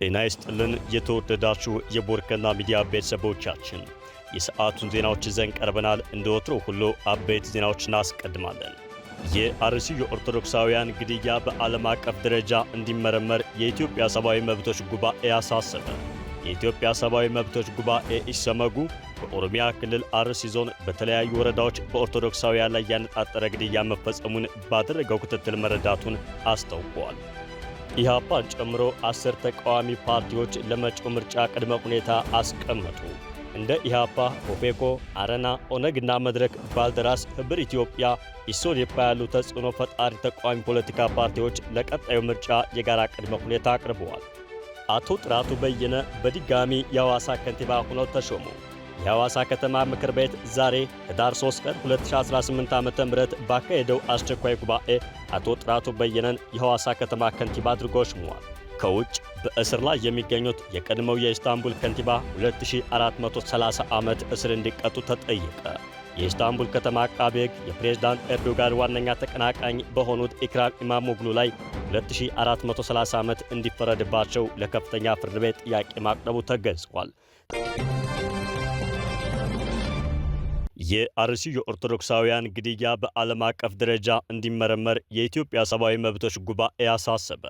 ጤና ይስጥልን የተወደዳችሁ የቦርከና ሚዲያ ቤተሰቦቻችን የሰዓቱን ዜናዎች ይዘን ቀርበናል። እንደወትሮ ሁሉ አበይት ዜናዎችን አስቀድማለን። የአርሲ ኦርቶዶክሳውያን ግድያ በዓለም አቀፍ ደረጃ እንዲመረመር የኢትዮጵያ ሰብአዊ መብቶች ጉባኤ አሳሰበ። የኢትዮጵያ ሰብአዊ መብቶች ጉባኤ ኢሰመጉ በኦሮሚያ ክልል አርሲ ዞን በተለያዩ ወረዳዎች በኦርቶዶክሳውያን ላይ ያነጣጠረ ግድያ መፈጸሙን ባደረገው ክትትል መረዳቱን አስታውቋል። ኢህአፓን ጨምሮ 10 ተቃዋሚ ፓርቲዎች ለመጪው ምርጫ ቅድመ ሁኔታ አስቀመጡ። እንደ ኢህአፓ፣ ኦፌኮ፣ አረና፣ ኦነግና መድረክ፣ ባልደራስ፣ ህብር ኢትዮጵያ፣ ኢሶዴፓ ያሉ ተጽዕኖ ፈጣሪ ተቃዋሚ ፖለቲካ ፓርቲዎች ለቀጣዩ ምርጫ የጋራ ቅድመ ሁኔታ አቅርበዋል። አቶ ጥራቱ በየነ በድጋሚ የሐዋሳ ከንቲባ ሆነው ተሾሙ። የሐዋሳ ከተማ ምክር ቤት ዛሬ ህዳር 3 ቀን 2018 ዓ.ም ባካሄደው አስቸኳይ ጉባኤ አቶ ጥራቱ በየነን የሐዋሳ ከተማ ከንቲባ አድርጎ ሾሟል። ከውጭ በእስር ላይ የሚገኙት የቀድሞው የኢስታንቡል ከንቲባ 2430 ዓመት እስር እንዲቀጡ ተጠየቀ። የኢስታንቡል ከተማ አቃቤ ሕግ የፕሬዝዳንት ኤርዶጋን ዋነኛ ተቀናቃኝ በሆኑት ኢክራም ኢማሞግሉ ላይ 2430 ዓመት እንዲፈረድባቸው ለከፍተኛ ፍርድ ቤት ጥያቄ ማቅረቡ ተገልጿል። የአርሲ ኦርቶዶክሳውያን ግድያ በዓለም አቀፍ ደረጃ እንዲመረመር የኢትዮጵያ ሰብአዊ መብቶች ጉባኤ አሳሰበ።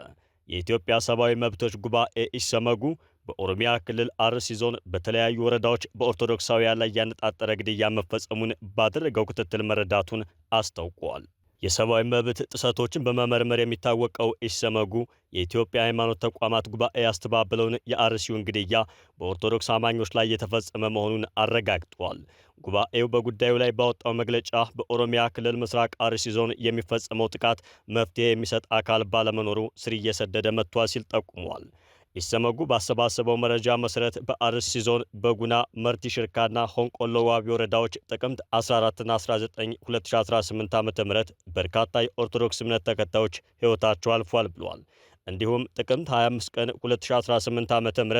የኢትዮጵያ ሰብአዊ መብቶች ጉባኤ ኢሰመጉ በኦሮሚያ ክልል አርሲ ዞን በተለያዩ ወረዳዎች በኦርቶዶክሳውያን ላይ ያነጣጠረ ግድያ መፈጸሙን ባደረገው ክትትል መረዳቱን አስታውቋል። የሰብአዊ መብት ጥሰቶችን በመመርመር የሚታወቀው ኢሰመጉ የኢትዮጵያ ሃይማኖት ተቋማት ጉባኤ ያስተባበለውን የአርሲውን ግድያ በኦርቶዶክስ አማኞች ላይ የተፈጸመ መሆኑን አረጋግጧል። ጉባኤው በጉዳዩ ላይ ባወጣው መግለጫ በኦሮሚያ ክልል ምስራቅ አርሲ ዞን የሚፈጸመው ጥቃት መፍትሄ የሚሰጥ አካል ባለመኖሩ ስር እየሰደደ መጥቷል ሲል ጠቁሟል። ኢሰመጉ ባሰባሰበው መረጃ መሰረት በአርሲ ዞን በጉና መርቲ ሽርካና ሆንቆሎ ዋቢ ወረዳዎች ጥቅምት 14ና 19 2018 ዓ.ም በርካታ የኦርቶዶክስ እምነት ተከታዮች ሕይወታቸው አልፏል ብሏል። እንዲሁም ጥቅምት 25 ቀን 2018 ዓ.ም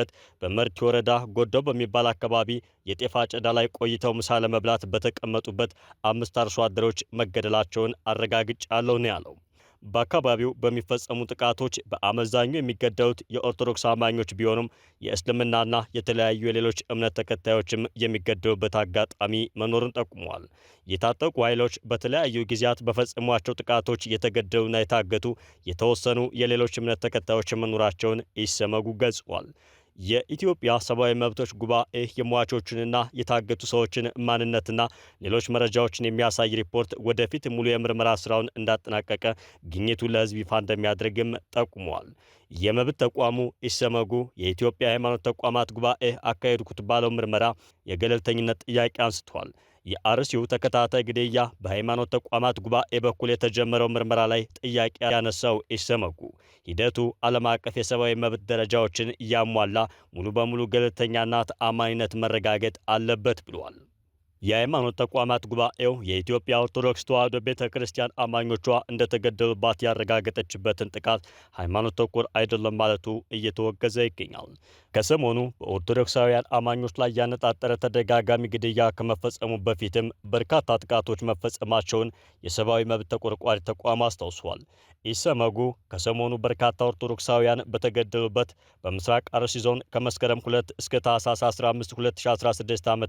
በመርቲ ወረዳ ጎዶ በሚባል አካባቢ የጤፍ አጨዳ ላይ ቆይተው ምሳ ለመብላት በተቀመጡበት 5 አርሶ አደሮች መገደላቸውን አረጋግጫለሁ ነው ያለው። በአካባቢው በሚፈጸሙ ጥቃቶች በአመዛኙ የሚገደሉት የኦርቶዶክስ አማኞች ቢሆኑም የእስልምናና የተለያዩ የሌሎች እምነት ተከታዮችም የሚገደሉበት አጋጣሚ መኖሩን ጠቁመዋል። የታጠቁ ኃይሎች በተለያዩ ጊዜያት በፈጸሟቸው ጥቃቶች የተገደሉና የታገቱ የተወሰኑ የሌሎች እምነት ተከታዮች መኖራቸውን ኢሰመጉ ገልጿል። የኢትዮጵያ ሰብአዊ መብቶች ጉባኤ የሟቾችንና የታገቱ ሰዎችን ማንነትና ሌሎች መረጃዎችን የሚያሳይ ሪፖርት ወደፊት ሙሉ የምርመራ ስራውን እንዳጠናቀቀ ግኝቱን ለሕዝብ ይፋ እንደሚያደርግም ጠቁሟል። የመብት ተቋሙ ኢሰመጉ የኢትዮጵያ ሃይማኖት ተቋማት ጉባኤ አካሄድኩት ባለው ምርመራ የገለልተኝነት ጥያቄ አንስቷል። የአርሲው ተከታታይ ግድያ በሃይማኖት ተቋማት ጉባኤ በኩል የተጀመረው ምርመራ ላይ ጥያቄ ያነሳው ኢሰመጉ ሂደቱ ዓለም አቀፍ የሰብአዊ መብት ደረጃዎችን እያሟላ ሙሉ በሙሉ ገለልተኛና ተአማኒነት መረጋገጥ አለበት ብሏል። የሃይማኖት ተቋማት ጉባኤው የኢትዮጵያ ኦርቶዶክስ ተዋሕዶ ቤተ ክርስቲያን አማኞቿ እንደተገደሉባት ያረጋገጠችበትን ጥቃት ሃይማኖት ተኮር አይደለም ማለቱ እየተወገዘ ይገኛል። ከሰሞኑ በኦርቶዶክሳውያን አማኞች ላይ ያነጣጠረ ተደጋጋሚ ግድያ ከመፈጸሙ በፊትም በርካታ ጥቃቶች መፈጸማቸውን የሰብአዊ መብት ተቆርቋሪ ተቋም አስታውሷል። ኢሰመጉ ከሰሞኑ በርካታ ኦርቶዶክሳውያን በተገደሉበት በምስራቅ አርሲ ዞን ከመስከረም 2 እስከ ታህሳስ 15 2016 ዓ.ም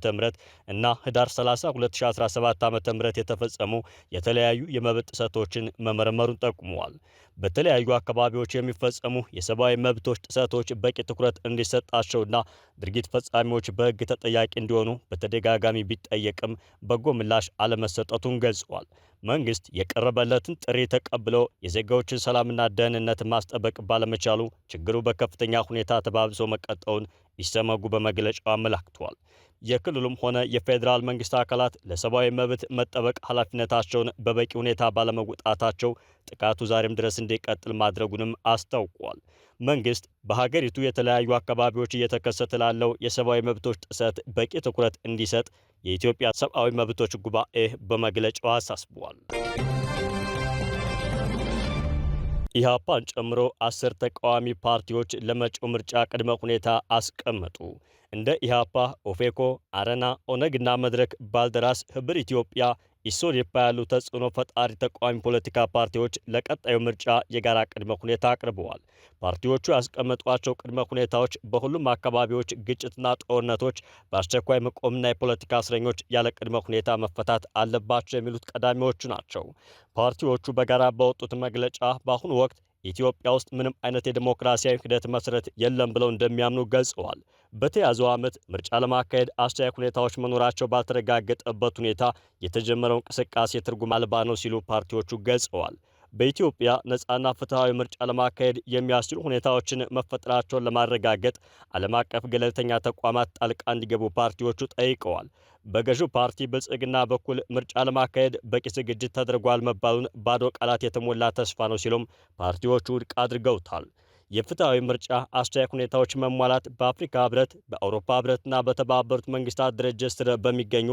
እና ህዳር 30 2017 ዓ.ም የተፈጸሙ የተለያዩ የመብት ጥሰቶችን መመርመሩን ጠቁመዋል። በተለያዩ አካባቢዎች የሚፈጸሙ የሰብአዊ መብቶች ጥሰቶች በቂ ትኩረት እንዲሰጣቸውና ድርጊት ፈጻሚዎች በሕግ ተጠያቂ እንዲሆኑ በተደጋጋሚ ቢጠየቅም በጎ ምላሽ አለመሰጠቱን ገልጸዋል። መንግስት የቀረበለትን ጥሪ ተቀብሎ የዜጋዎችን ሰላምና ደህንነት ማስጠበቅ ባለመቻሉ ችግሩ በከፍተኛ ሁኔታ ተባብሶ መቀጠሉን ኢሰመጉ በመግለጫው አመላክቷል። የክልሉም ሆነ የፌዴራል መንግስት አካላት ለሰብአዊ መብት መጠበቅ ኃላፊነታቸውን በበቂ ሁኔታ ባለመወጣታቸው ጥቃቱ ዛሬም ድረስ እንዲቀጥል ማድረጉንም አስታውቋል። መንግስት በሀገሪቱ የተለያዩ አካባቢዎች እየተከሰተ ላለው የሰብአዊ መብቶች ጥሰት በቂ ትኩረት እንዲሰጥ የኢትዮጵያ ሰብአዊ መብቶች ጉባኤ በመግለጫው አሳስቧል። ኢህአፓን ጨምሮ 10 ተቃዋሚ ፓርቲዎች ለመጪው ምርጫ ቅድመ ሁኔታ አስቀመጡ። እንደ ኢህአፓ፣ ኦፌኮ፣ አረና፣ ኦነግና መድረክ፣ ባልደራስ፣ ህብር ኢትዮጵያ፣ ኢሶዴፓ ያሉ ተጽዕኖ ፈጣሪ ተቃዋሚ ፖለቲካ ፓርቲዎች ለቀጣዩ ምርጫ የጋራ ቅድመ ሁኔታ አቅርበዋል። ፓርቲዎቹ ያስቀመጧቸው ቅድመ ሁኔታዎች በሁሉም አካባቢዎች ግጭትና ጦርነቶች በአስቸኳይ መቆምና የፖለቲካ እስረኞች ያለ ቅድመ ሁኔታ መፈታት አለባቸው የሚሉት ቀዳሚዎቹ ናቸው። ፓርቲዎቹ በጋራ ባወጡት መግለጫ በአሁኑ ወቅት ኢትዮጵያ ውስጥ ምንም አይነት የዲሞክራሲያዊ ሂደት መሰረት የለም ብለው እንደሚያምኑ ገልጸዋል። በተያዘው ዓመት ምርጫ ለማካሄድ አስቻይ ሁኔታዎች መኖራቸው ባልተረጋገጠበት ሁኔታ የተጀመረው እንቅስቃሴ ትርጉም አልባ ነው ሲሉ ፓርቲዎቹ ገልጸዋል። በኢትዮጵያ ነፃና ፍትሐዊ ምርጫ ለማካሄድ የሚያስችሉ ሁኔታዎችን መፈጠራቸውን ለማረጋገጥ ዓለም አቀፍ ገለልተኛ ተቋማት ጣልቃ እንዲገቡ ፓርቲዎቹ ጠይቀዋል። በገዢው ፓርቲ ብልጽግና በኩል ምርጫ ለማካሄድ በቂ ዝግጅት ተደርጓል መባሉን ባዶ ቃላት የተሞላ ተስፋ ነው ሲሉም ፓርቲዎቹ ውድቅ አድርገውታል። የፍትሐዊ ምርጫ አስቻይ ሁኔታዎች መሟላት በአፍሪካ ህብረት፣ በአውሮፓ ህብረትና በተባበሩት መንግስታት ድርጅት ስር በሚገኙ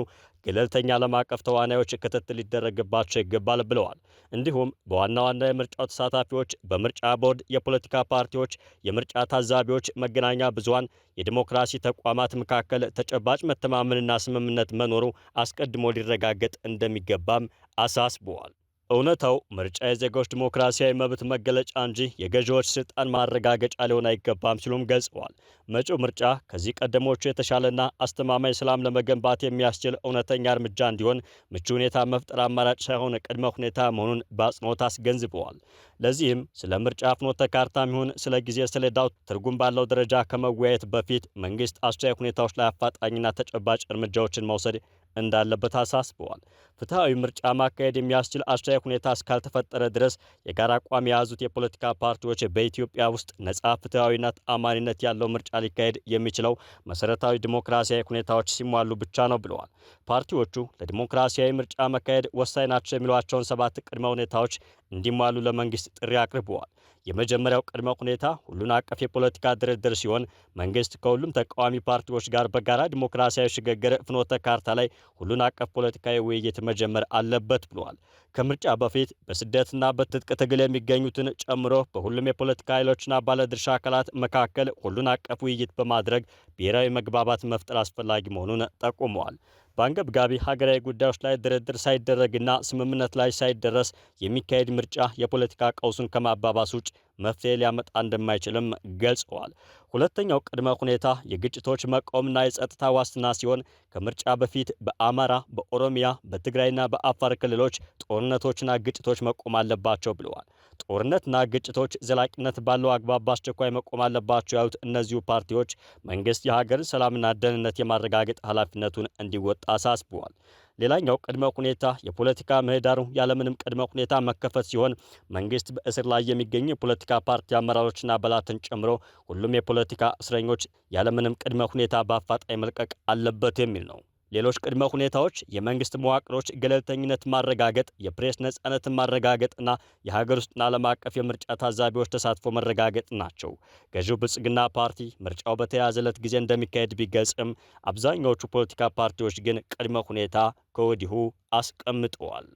ገለልተኛ ዓለም አቀፍ ተዋናዮች ክትትል ሊደረግባቸው ይገባል ብለዋል። እንዲሁም በዋና ዋና የምርጫው ተሳታፊዎች፣ በምርጫ ቦርድ፣ የፖለቲካ ፓርቲዎች፣ የምርጫ ታዛቢዎች፣ መገናኛ ብዙሃን፣ የዲሞክራሲ ተቋማት መካከል ተጨባጭ መተማመንና ስምምነት መኖሩ አስቀድሞ ሊረጋገጥ እንደሚገባም አሳስበዋል። እውነታው ምርጫ የዜጎች ዲሞክራሲያዊ መብት መገለጫ እንጂ የገዢዎች ስልጣን ማረጋገጫ ሊሆን አይገባም ሲሉም ገልጸዋል። መጪው ምርጫ ከዚህ ቀደሞቹ የተሻለና አስተማማኝ ሰላም ለመገንባት የሚያስችል እውነተኛ እርምጃ እንዲሆን ምቹ ሁኔታ መፍጠር አማራጭ ሳይሆን ቅድመ ሁኔታ መሆኑን በአጽንኦት አስገንዝበዋል። ለዚህም ስለ ምርጫ ፍኖተ ካርታም ይሁን ስለ ጊዜ ሰሌዳው ትርጉም ባለው ደረጃ ከመወያየት በፊት መንግስት አስቻይ ሁኔታዎች ላይ አፋጣኝና ተጨባጭ እርምጃዎችን መውሰድ እንዳለበት አሳስበዋል። ፍትሐዊ ምርጫ ማካሄድ የሚያስችል አስቻይ ሁኔታ እስካልተፈጠረ ድረስ የጋራ አቋም የያዙት የፖለቲካ ፓርቲዎች በኢትዮጵያ ውስጥ ነጻ፣ ፍትሐዊና ተአማኒነት ያለው ምርጫ ሊካሄድ የሚችለው መሰረታዊ ዲሞክራሲያዊ ሁኔታዎች ሲሟሉ ብቻ ነው ብለዋል። ፓርቲዎቹ ለዲሞክራሲያዊ ምርጫ መካሄድ ወሳኝ ናቸው የሚሏቸውን 7 ቅድመ ሁኔታዎች እንዲሟሉ ለመንግስት ጥሪ አቅርበዋል። የመጀመሪያው ቅድመ ሁኔታ ሁሉን አቀፍ የፖለቲካ ድርድር ሲሆን መንግስት ከሁሉም ተቃዋሚ ፓርቲዎች ጋር በጋራ ዲሞክራሲያዊ ሽግግር ፍኖተ ካርታ ላይ ሁሉን አቀፍ ፖለቲካዊ ውይይት መጀመር አለበት ብለዋል። ከምርጫ በፊት በስደትና በትጥቅ ትግል የሚገኙትን ጨምሮ በሁሉም የፖለቲካ ኃይሎችና ባለድርሻ አካላት መካከል ሁሉን አቀፍ ውይይት በማድረግ ብሔራዊ መግባባት መፍጠር አስፈላጊ መሆኑን ጠቁመዋል። በአንገብጋቢ ሀገራዊ ጉዳዮች ላይ ድርድር ሳይደረግና ስምምነት ላይ ሳይደረስ የሚካሄድ ምርጫ የፖለቲካ ቀውሱን ከማባባስ ውጭ መፍትሄ ሊያመጣ እንደማይችልም ገልጸዋል። ሁለተኛው ቅድመ ሁኔታ የግጭቶች መቆምና የጸጥታ ዋስትና ሲሆን ከምርጫ በፊት በአማራ፣ በኦሮሚያ፣ በትግራይና በአፋር ክልሎች ጦርነቶችና ግጭቶች መቆም አለባቸው ብለዋል። ጦርነትና ግጭቶች ዘላቂነት ባለው አግባብ በአስቸኳይ መቆም አለባቸው ያሉት እነዚሁ ፓርቲዎች መንግስት የሀገርን ሰላምና ደህንነት የማረጋገጥ ኃላፊነቱን እንዲወጣ አሳስበዋል። ሌላኛው ቅድመ ሁኔታ የፖለቲካ ምህዳሩ ያለምንም ቅድመ ሁኔታ መከፈት ሲሆን መንግስት በእስር ላይ የሚገኙ የፖለቲካ ፓርቲ አመራሮችና አባላትን ጨምሮ ሁሉም የፖለቲካ እስረኞች ያለምንም ቅድመ ሁኔታ በአፋጣኝ መልቀቅ አለበት የሚል ነው። ሌሎች ቅድመ ሁኔታዎች የመንግስት መዋቅሮች ገለልተኝነት ማረጋገጥ፣ የፕሬስ ነጻነትን ማረጋገጥና የሀገር ውስጥና ዓለም አቀፍ የምርጫ ታዛቢዎች ተሳትፎ መረጋገጥ ናቸው። ገዢው ብልጽግና ፓርቲ ምርጫው በተያዘለት ጊዜ እንደሚካሄድ ቢገልጽም አብዛኛዎቹ ፖለቲካ ፓርቲዎች ግን ቅድመ ሁኔታ ከወዲሁ አስቀምጠዋል።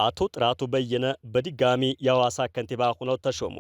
አቶ ጥራቱ በየነ በድጋሚ የሐዋሳ ከንቲባ ሆነው ተሾሙ።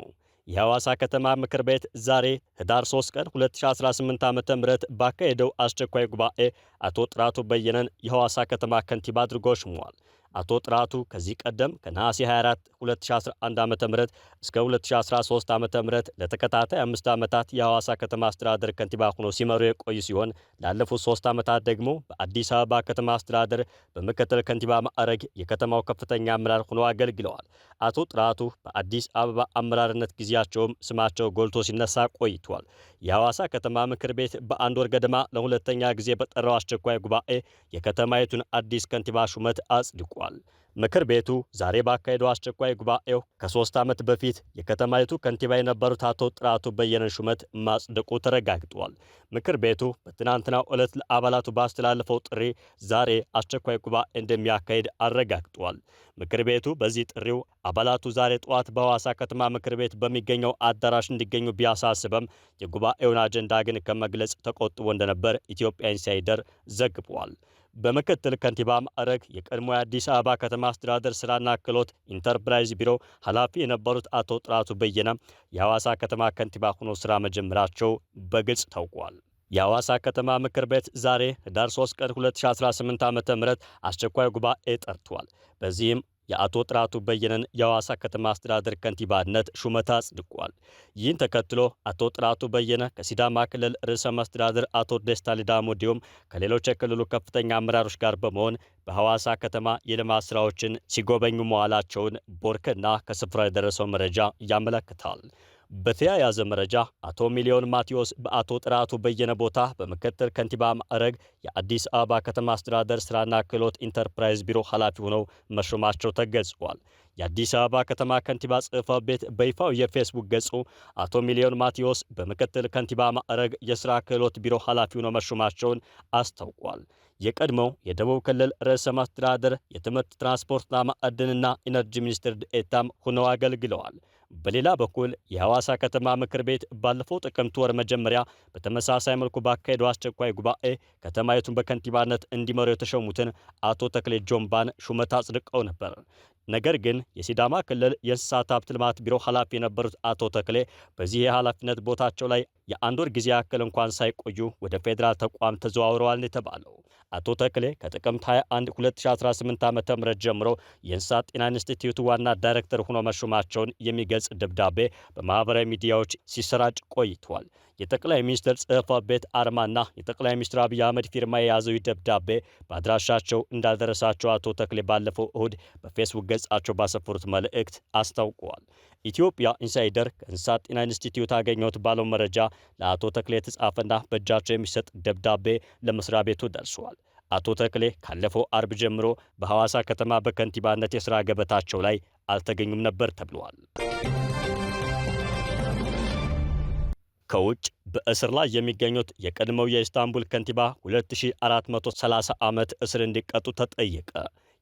የሐዋሳ ከተማ ምክር ቤት ዛሬ ህዳር 3 ቀን 2018 ዓ.ም ባካሄደው አስቸኳይ ጉባኤ አቶ ጥራቱ በየነን የሐዋሳ ከተማ ከንቲባ አድርጎ ሾሟል። አቶ ጥራቱ ከዚህ ቀደም ከነሐሴ 24 2011 ዓ.ም እስከ 2013 ዓ.ም ለተከታታይ 5 ዓመታት የሐዋሳ ከተማ አስተዳደር ከንቲባ ሆነው ሲመሩ የቆዩ ሲሆን ላለፉት 3 ዓመታት ደግሞ በአዲስ አበባ ከተማ አስተዳደር በምክትል ከንቲባ ማዕረግ የከተማው ከፍተኛ አመራር ሆነው አገልግለዋል። አቶ ጥራቱ በአዲስ አበባ አመራርነት ጊዜያቸውም ስማቸው ጎልቶ ሲነሳ ቆይቷል። የሐዋሳ ከተማ ምክር ቤት በአንድ ወር ገደማ ለሁለተኛ ጊዜ በጠራው አስቸኳይ ጉባኤ የከተማይቱን አዲስ ከንቲባ ሹመት አጽድቋል። ምክር ቤቱ ዛሬ ባካሄደው አስቸኳይ ጉባኤው ከ3 ዓመት በፊት የከተማይቱ ከንቲባ የነበሩት አቶ ጥራቱ በየነን ሹመት ማጽደቁ ተረጋግጧል። ምክር ቤቱ በትናንትናው ዕለት ለአባላቱ ባስተላለፈው ጥሪ ዛሬ አስቸኳይ ጉባኤ እንደሚያካሄድ አረጋግጧል። ምክር ቤቱ በዚህ ጥሪው አባላቱ ዛሬ ጠዋት በሐዋሳ ከተማ ምክር ቤት በሚገኘው አዳራሽ እንዲገኙ ቢያሳስበም የጉባኤውን አጀንዳ ግን ከመግለጽ ተቆጥቦ እንደነበር ኢትዮጵያ ኢንሳይደር ዘግቧል። በምክትል ከንቲባ ማዕረግ የቀድሞ የአዲስ አበባ ከተማ አስተዳደር ስራና ክህሎት ኢንተርፕራይዝ ቢሮ ኃላፊ የነበሩት አቶ ጥራቱ በየነ የሐዋሳ ከተማ ከንቲባ ሆኖ ስራ መጀመራቸው በግልጽ ታውቋል። የሐዋሳ ከተማ ምክር ቤት ዛሬ ህዳር 3 ቀን 2018 ዓ.ም አስቸኳይ ጉባኤ ጠርቷል። በዚህም የአቶ ጥራቱ በየነን የሐዋሳ ከተማ አስተዳደር ከንቲባነት ሹመት አጽድቋል። ይህን ተከትሎ አቶ ጥራቱ በየነ ከሲዳማ ክልል ርዕሰ መስተዳድር አቶ ደስታ ሌዳሞ እንዲሁም ከሌሎች የክልሉ ከፍተኛ አመራሮች ጋር በመሆን በሐዋሳ ከተማ የልማት ስራዎችን ሲጎበኙ መዋላቸውን ቦርከና ከስፍራው የደረሰው መረጃ ያመለክታል። በተያያዘ መረጃ አቶ ሚሊዮን ማቴዎስ በአቶ ጥራቱ በየነ ቦታ በምክትል ከንቲባ ማዕረግ የአዲስ አበባ ከተማ አስተዳደር ስራና ክህሎት ኢንተርፕራይዝ ቢሮ ኃላፊ ሆነው መሾማቸው ተገልጿል። የአዲስ አበባ ከተማ ከንቲባ ጽሕፈት ቤት በይፋው የፌስቡክ ገጹ አቶ ሚሊዮን ማቴዎስ በምክትል ከንቲባ ማዕረግ የስራ ክህሎት ቢሮ ኃላፊ ሆነው መሾማቸውን አስታውቋል። የቀድሞው የደቡብ ክልል ርዕሰ መስተዳድር የትምህርት ትራንስፖርትና ማዕድንና ኢነርጂ ሚኒስትር ዴኤታም ሆነው አገልግለዋል። በሌላ በኩል የሐዋሳ ከተማ ምክር ቤት ባለፈው ጥቅምት ወር መጀመሪያ በተመሳሳይ መልኩ ባካሄደው አስቸኳይ ጉባኤ ከተማይቱን በከንቲባነት እንዲመሩ የተሾሙትን አቶ ተክሌ ጆምባን ሹመት አጽድቀው ነበር። ነገር ግን የሲዳማ ክልል የእንስሳት ሀብት ልማት ቢሮ ኃላፊ የነበሩት አቶ ተክሌ በዚህ የኃላፊነት ቦታቸው ላይ የአንድ ወር ጊዜ ያክል እንኳን ሳይቆዩ ወደ ፌዴራል ተቋም ተዘዋውረዋል የተባለው አቶ ተክሌ ከጥቅምት 21 2018 ዓ.ም ጀምሮ የእንስሳት ጤና ኢንስቲትዩት ዋና ዳይሬክተር ሆኖ መሾማቸውን የሚገልጽ ደብዳቤ በማህበራዊ ሚዲያዎች ሲሰራጭ ቆይቷል። የጠቅላይ ሚኒስትር ጽሕፈት ቤት አርማና የጠቅላይ ሚኒስትር አብይ አህመድ ፊርማ የያዘው ደብዳቤ በአድራሻቸው እንዳልደረሳቸው አቶ ተክሌ ባለፈው እሁድ በፌስቡክ ገጻቸው ባሰፈሩት መልእክት አስታውቀዋል። ኢትዮጵያ ኢንሳይደር ከእንስሳት ጤና ኢንስቲትዩት አገኘሁት ባለው መረጃ ለአቶ ተክሌ የተጻፈና በእጃቸው የሚሰጥ ደብዳቤ ለመስሪያ ቤቱ ደርሷል። አቶ ተክሌ ካለፈው አርብ ጀምሮ በሐዋሳ ከተማ በከንቲባነት የሥራ ገበታቸው ላይ አልተገኙም ነበር ተብሏል። ከውጭ በእስር ላይ የሚገኙት የቀድሞው የኢስታንቡል ከንቲባ 2430 ዓመት እስር እንዲቀጡ ተጠየቀ።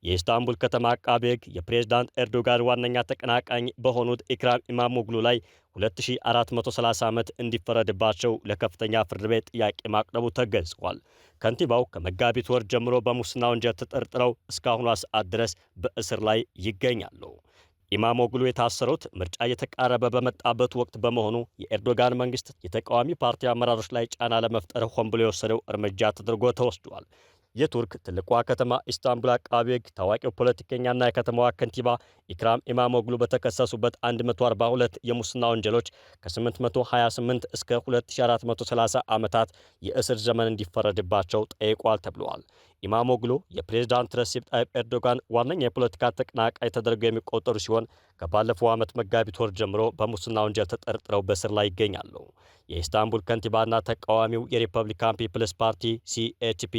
የኢስታንቡል ከተማ አቃቤ ሕግ የፕሬዝዳንት ኤርዶጋን ዋነኛ ተቀናቃኝ በሆኑት ኢክራም ኢማሞግሉ ላይ 2430 ዓመት እንዲፈረድባቸው ለከፍተኛ ፍርድ ቤት ጥያቄ ማቅረቡ ተገልጿል። ከንቲባው ከመጋቢት ወር ጀምሮ በሙስና ወንጀል ተጠርጥረው እስካሁኗ ሰዓት ድረስ በእስር ላይ ይገኛሉ። ኢማሞግሉ የታሰሩት ምርጫ እየተቃረበ በመጣበት ወቅት በመሆኑ የኤርዶጋን መንግስት የተቃዋሚ ፓርቲ አመራሮች ላይ ጫና ለመፍጠር ሆን ብሎ የወሰደው እርምጃ ተደርጎ ተወስዷል። የቱርክ ትልቋ ከተማ ኢስታንቡል አቃቤ ሕግ ታዋቂው ፖለቲከኛና የከተማዋ ከንቲባ ኢክራም ኢማሞግሉ በተከሰሱበት 142 የሙስና ወንጀሎች ከ828 እስከ 2430 ዓመታት የእስር ዘመን እንዲፈረድባቸው ጠይቋል ተብለዋል። ኢማሞግሉ የፕሬዝዳንት ረሲፕ ጣይብ ኤርዶጋን ዋነኛ የፖለቲካ ተቀናቃይ ተደርገው የሚቆጠሩ ሲሆን ከባለፈው ዓመት መጋቢት ወር ጀምሮ በሙስና ወንጀል ተጠርጥረው በስር ላይ ይገኛሉ። የኢስታንቡል ከንቲባና ተቃዋሚው የሪፐብሊካን ፒፕልስ ፓርቲ ሲኤችፒ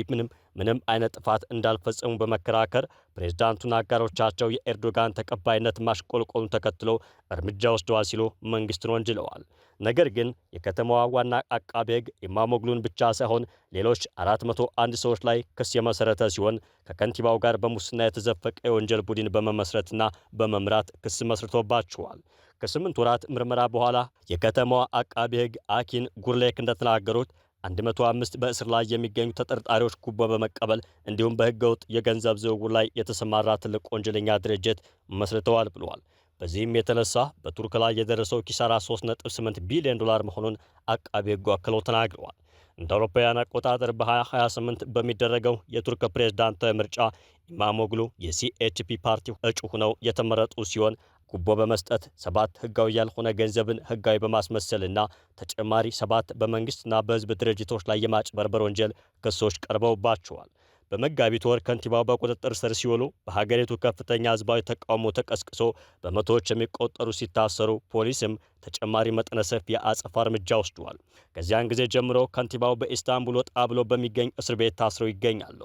ምንም አይነት ጥፋት እንዳልፈጸሙ በመከራከር ፕሬዝዳንቱና አጋሮቻቸው የኤርዶጋን ተቀባይነት ማሽቆልቆሉን ተከትሎ እርምጃ ወስደዋል ሲሉ መንግስትን ወንጅለዋል። ነገር ግን የከተማዋ ዋና አቃቤ ሕግ ኢማሞግሉን ብቻ ሳይሆን ሌሎች 401 ሰዎች ላይ ክስ የመሰረተ ሲሆን ከከንቲባው ጋር በሙስና የተዘፈቀ የወንጀል ቡድን በመመስረትና በመምራት ክስ መስርቶባቸዋል። ከ8 ወራት ምርመራ በኋላ የከተማዋ አቃቤ ሕግ አኪን ጉርሌክ እንደተናገሩት 105 በእስር ላይ የሚገኙ ተጠርጣሪዎች ጉቦ በመቀበል እንዲሁም በህገወጥ የገንዘብ ዝውውር ላይ የተሰማራ ትልቅ ወንጀለኛ ድርጅት መስርተዋል ብለዋል። በዚህም የተነሳ በቱርክ ላይ የደረሰው ኪሳራ 3.8 ቢሊዮን ዶላር መሆኑን አቃቤ ሕጉ አክለው ተናግረዋል። እንደ አውሮፓውያን አቆጣጠር በ2028 በሚደረገው የቱርክ ፕሬዝዳንታዊ ምርጫ ኢማሞግሉ የሲኤችፒ ፓርቲ እጩ ሆነው የተመረጡ ሲሆን ጉቦ በመስጠት 7 ህጋዊ ያልሆነ ገንዘብን ህጋዊ በማስመሰልና ተጨማሪ 7 በመንግስትና በህዝብ ድርጅቶች ላይ የማጭበርበር ወንጀል ክሶች ቀርበውባቸዋል። በመጋቢት ወር ከንቲባው በቁጥጥር ስር ሲውሉ በሀገሪቱ ከፍተኛ ህዝባዊ ተቃውሞ ተቀስቅሶ በመቶዎች የሚቆጠሩ ሲታሰሩ ፖሊስም ተጨማሪ መጠነ ሰፊ የአጸፋ እርምጃ ወስዷል። ከዚያን ጊዜ ጀምሮ ከንቲባው በኢስታንቡል ወጣ ብሎ በሚገኝ እስር ቤት ታስረው ይገኛሉ።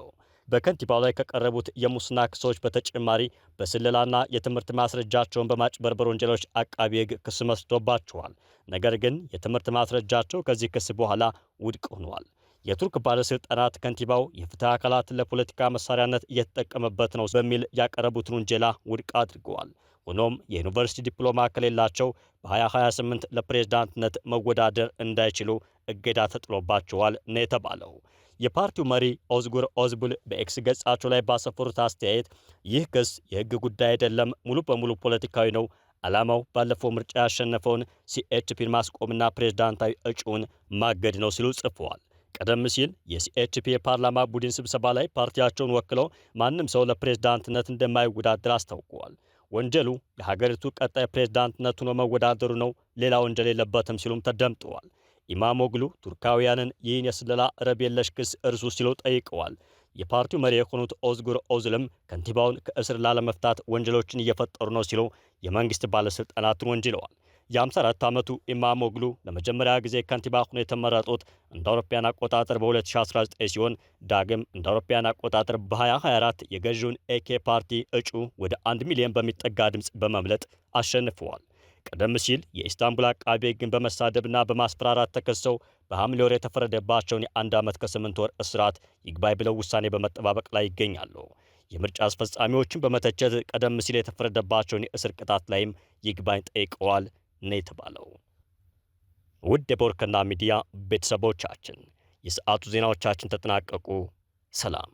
በከንቲባው ላይ ከቀረቡት የሙስና ክሶች በተጨማሪ በስለላና የትምህርት ማስረጃቸውን በማጭበርበር ወንጀሎች አቃቤ ሕግ ክስ መስርቶባቸዋል። ነገር ግን የትምህርት ማስረጃቸው ከዚህ ክስ በኋላ ውድቅ ሆኗል። የቱርክ ባለስልጣናት ከንቲባው የፍትህ አካላትን ለፖለቲካ መሳሪያነት እየተጠቀመበት ነው በሚል ያቀረቡትን ውንጀላ ውድቅ አድርገዋል። ሆኖም የዩኒቨርሲቲ ዲፕሎማ ከሌላቸው በ2028 ለፕሬዝዳንትነት መወዳደር እንዳይችሉ እገዳ ተጥሎባቸዋል ነው የተባለው። የፓርቲው መሪ ኦዝጉር ኦዝቡል በኤክስ ገጻቸው ላይ ባሰፈሩት አስተያየት ይህ ክስ የህግ ጉዳይ አይደለም፣ ሙሉ በሙሉ ፖለቲካዊ ነው። ዓላማው ባለፈው ምርጫ ያሸነፈውን ሲኤችፒን ማስቆምና ፕሬዝዳንታዊ እጩውን ማገድ ነው ሲሉ ጽፈዋል። ቀደም ሲል የሲኤችፒ የፓርላማ ቡድን ስብሰባ ላይ ፓርቲያቸውን ወክለው ማንም ሰው ለፕሬዝዳንትነት እንደማይወዳደር አስታውቀዋል። ወንጀሉ የሀገሪቱ ቀጣይ ፕሬዝዳንትነት ሆኖ መወዳደሩ ነው፣ ሌላ ወንጀል የለበትም ሲሉም ተደምጠዋል። ኢማሞግሉ ቱርካውያንን ይህን የስለላ ረብ የለሽ ክስ እርሱ ሲሉ ጠይቀዋል። የፓርቲው መሪ የሆኑት ኦዝጉር ኦዝልም ከንቲባውን ከእስር ላለመፍታት ወንጀሎችን እየፈጠሩ ነው ሲሉ የመንግስት ባለሥልጣናትን ወንጅለዋል። የ54 ዓመቱ ኢማሞግሉ ለመጀመሪያ ጊዜ ከንቲባ ሆነው የተመረጡት እንደ አውሮፓውያን አቆጣጠር በ2019 ሲሆን ዳግም እንደ አውሮፓውያን አቆጣጠር በ2024 የገዢውን ኤኬ ፓርቲ እጩ ወደ 1 ሚሊዮን በሚጠጋ ድምፅ በመምለጥ አሸንፈዋል። ቀደም ሲል የኢስታንቡል አቃቤ ሕግን በመሳደብና በማስፈራራት ተከሰው በሐምሌ ወር የተፈረደባቸውን የ1 ዓመት ከ8 ወር እስራት ይግባኝ ብለው ውሳኔ በመጠባበቅ ላይ ይገኛሉ። የምርጫ አስፈጻሚዎችን በመተቸት ቀደም ሲል የተፈረደባቸውን የእስር ቅጣት ላይም ይግባኝ ጠይቀዋል ነው የተባለው። ውድ የቦርከና ሚዲያ ቤተሰቦቻችን የሰዓቱ ዜናዎቻችን ተጠናቀቁ። ሰላም።